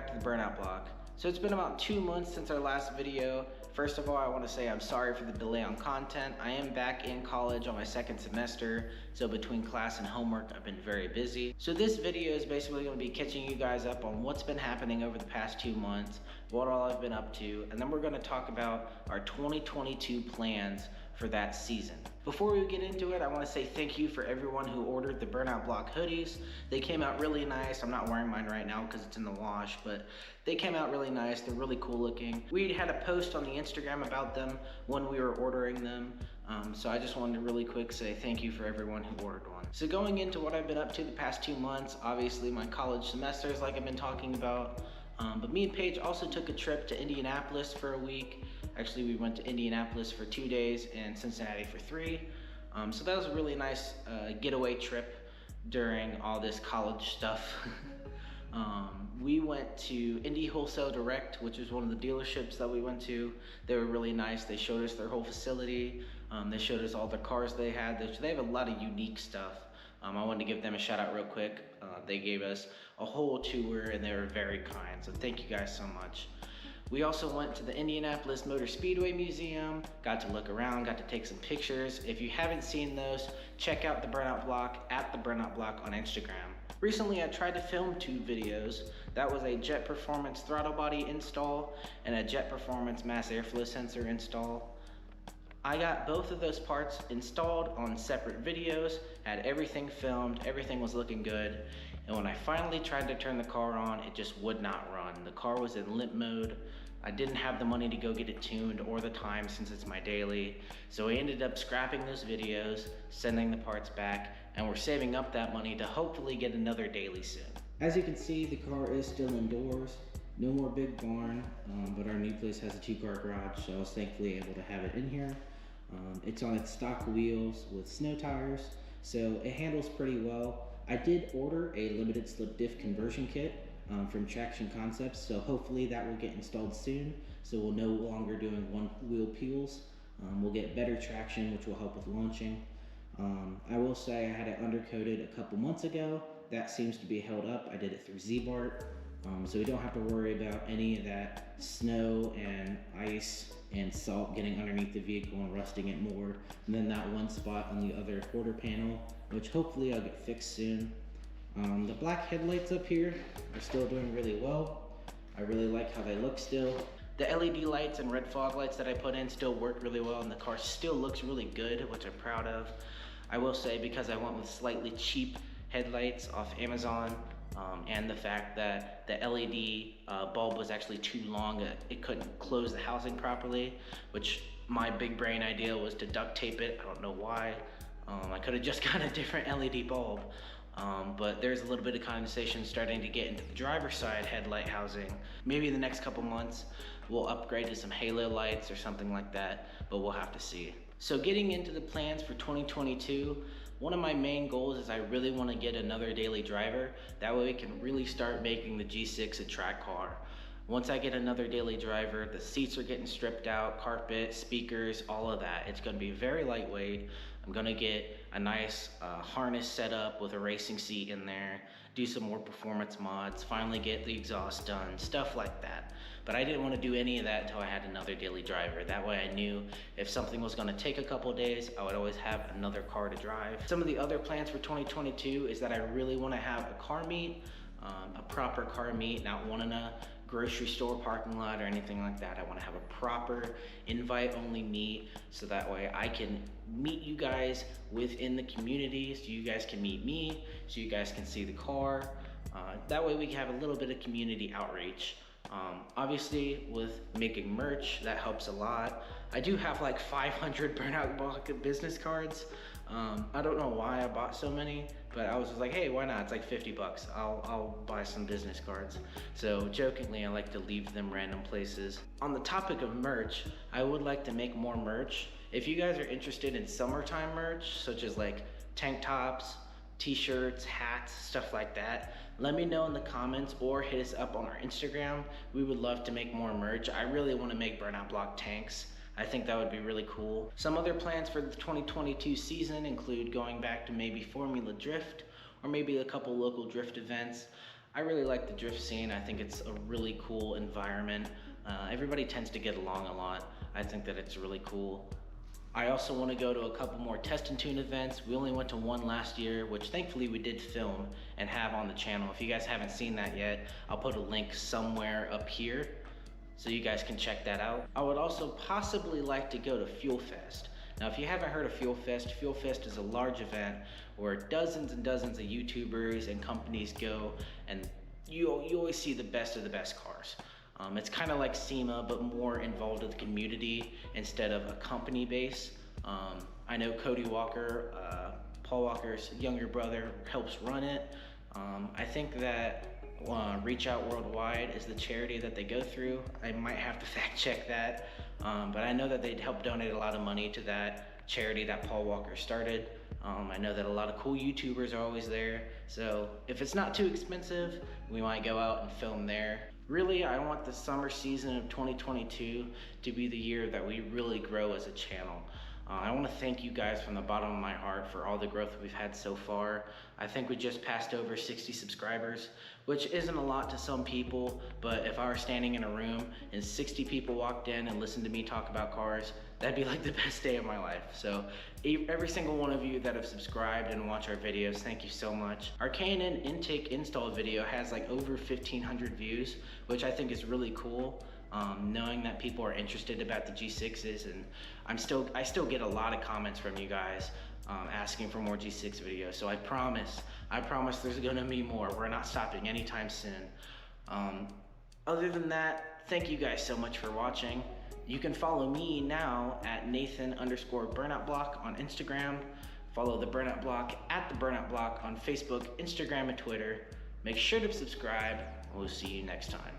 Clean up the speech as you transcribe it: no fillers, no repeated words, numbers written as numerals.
back to the Burnout Block. So it's been about 2 months since our last video. First of all, I want to say I'm sorry for the delay on content. I am back in college on my second semester, so between class and homework, I've been very busy. So this video is basically going to be catching you guys up on what's been happening over the past 2 months, what all I've been up to, and then we're going to talk about our 2022 plans for that season. Before we get into it, I want to say thank you for everyone who ordered the Burnout Block hoodies. They came out really nice. I'm not wearing mine right now because it's in the wash, but they came out really nice. They're really cool looking. We had a post on the Instagram about them when we were ordering them. So I just wanted to really quick say thank you for everyone who ordered one. So going into what I've been up to the past 2 months, obviously my college semesters like I've been talking about. But me and Paige also took a trip to Indianapolis for a week. Actually, we went to Indianapolis for 2 days and Cincinnati for 3. So that was a really nice getaway trip during all this college stuff. We went to Indy Wholesale Direct, which is one of the dealerships that we went to. They were really nice. They showed us their whole facility. They showed us all the cars they had. They have a lot of unique stuff. I wanted to give them a shout out real quick. They gave us a whole tour and they were very kind. So thank you guys so much. We also went to the Indianapolis Motor Speedway Museum, got to look around, got to take some pictures. If you haven't seen those, check out the Burnout Block at the Burnout Block on Instagram. Recently, I tried to film 2 videos. That was a Jet Performance throttle body install and a Jet Performance mass airflow sensor install. I got both of those parts installed on separate videos, had everything filmed, everything was looking good. And when I finally tried to turn the car on, it just would not run. The car was in limp mode. I didn't have the money to go get it tuned or the time since it's my daily. So I ended up scrapping those videos, sending the parts back, and we're saving up that money to hopefully get another daily soon. As you can see, the car is still indoors. No more big barn, but our new place has a 2-car garage, so I was thankfully able to have it in here. It's on its stock wheels with snow tires, so it handles pretty well. I did order a limited slip diff conversion kit from Traction Concepts, so hopefully that will get installed soon. So we'll no longer doing 1-wheel peels. We'll get better traction, which will help with launching. I will say I had it undercoated a couple months ago. That seems to be held up. I did it through Z-Bart. So we don't have to worry about any of that snow and ice and salt getting underneath the vehicle and rusting it more. And then that one spot on the other quarter panel, which hopefully I'll get fixed soon. The black headlights up here are still doing really well. I really like how they look still. The LED lights and red fog lights that I put in still work really well, and the car still looks really good, which I'm proud of. I will say, because I went with slightly cheap headlights off Amazon, and the fact that the LED bulb was actually too long, it couldn't close the housing properly, which my big brain idea was to duct tape it. I don't know why. I could have just got a different LED bulb, but there's a little bit of condensation starting to get into the driver's side headlight housing. Maybe in the next couple months, we'll upgrade to some halo lights or something like that, but we'll have to see. So getting into the plans for 2022, one of my main goals is I really want to get another daily driver. That way we can really start making the G6 a track car. Once I get another daily driver, the seats are getting stripped out, carpet, speakers, all of that. It's going to be very lightweight. I'm going to get a nice harness set up with a racing seat in there, do some more performance mods, finally get the exhaust done, stuff like that. But I didn't want to do any of that until I had another daily driver. That way I knew if something was going to take a couple days, I would always have another car to drive. Some of the other plans for 2022 is that I really want to have a car meet, a proper car meet, not one in a grocery store parking lot or anything like that. I want to have a proper invite only meet, so that way I can meet you guys within the community, so you guys can meet me, so you guys can see the car. That way we can have a little bit of community outreach. Obviously with making merch, that helps a lot. I do have like 500 Burnout Block business cards. I don't know why I bought so many, but I was just like, hey, why not? It's like 50 bucks. I'll buy some business cards. So jokingly, I like to leave them random places. On the topic of merch, I would like to make more merch. If you guys are interested in summertime merch, such as like tank tops, t-shirts, hats, stuff like that, let me know in the comments or hit us up on our Instagram. We would love to make more merch. I really want to make Burnout Block tanks. I think that would be really cool. Some other plans for the 2022 season include going back to maybe Formula Drift or maybe a couple local drift events. I really like the drift scene. I think it's a really cool environment. Everybody tends to get along a lot. I think that it's really cool. I also want to go to a couple more Test and Tune events. We only went to one last year, which thankfully we did film and have on the channel. If you guys haven't seen that yet, I'll put a link somewhere up here so you guys can check that out. I would also possibly like to go to Fuel Fest. Now, if you haven't heard of Fuel Fest is a large event where dozens and dozens of YouTubers and companies go, and you always see the best of the best cars. It's kind of like SEMA, but more involved with the community instead of a company base. I know Cody Walker, Paul Walker's younger brother, helps run it. I think that Reach Out Worldwide is the charity that they go through. I might have to fact check that, but I know that they'd help donate a lot of money to that charity that Paul Walker started. I know that a lot of cool YouTubers are always there, so if it's not too expensive, we might go out and film there. Really, I want the summer season of 2022 to be the year that we really grow as a channel. I want to thank you guys from the bottom of my heart for all the growth we've had so far. I think we just passed over 60 subscribers, which isn't a lot to some people, but if I were standing in a room and 60 people walked in and listened to me talk about cars, that'd be like the best day of my life. So every single one of you that have subscribed and watch our videos, thank you so much. Our K&N intake install video has like over 1,500 views, which I think is really cool. Knowing that people are interested about the G6s, and I still get a lot of comments from you guys asking for more G6 videos. So I promise there's gonna be more. We're not stopping anytime soon. Other than that, thank you guys so much for watching. You can follow me now at Nathan_BurnoutBlock on Instagram. Follow the Burnout Block at the Burnout Block on Facebook, Instagram, and Twitter. Make sure to subscribe, and we'll see you next time.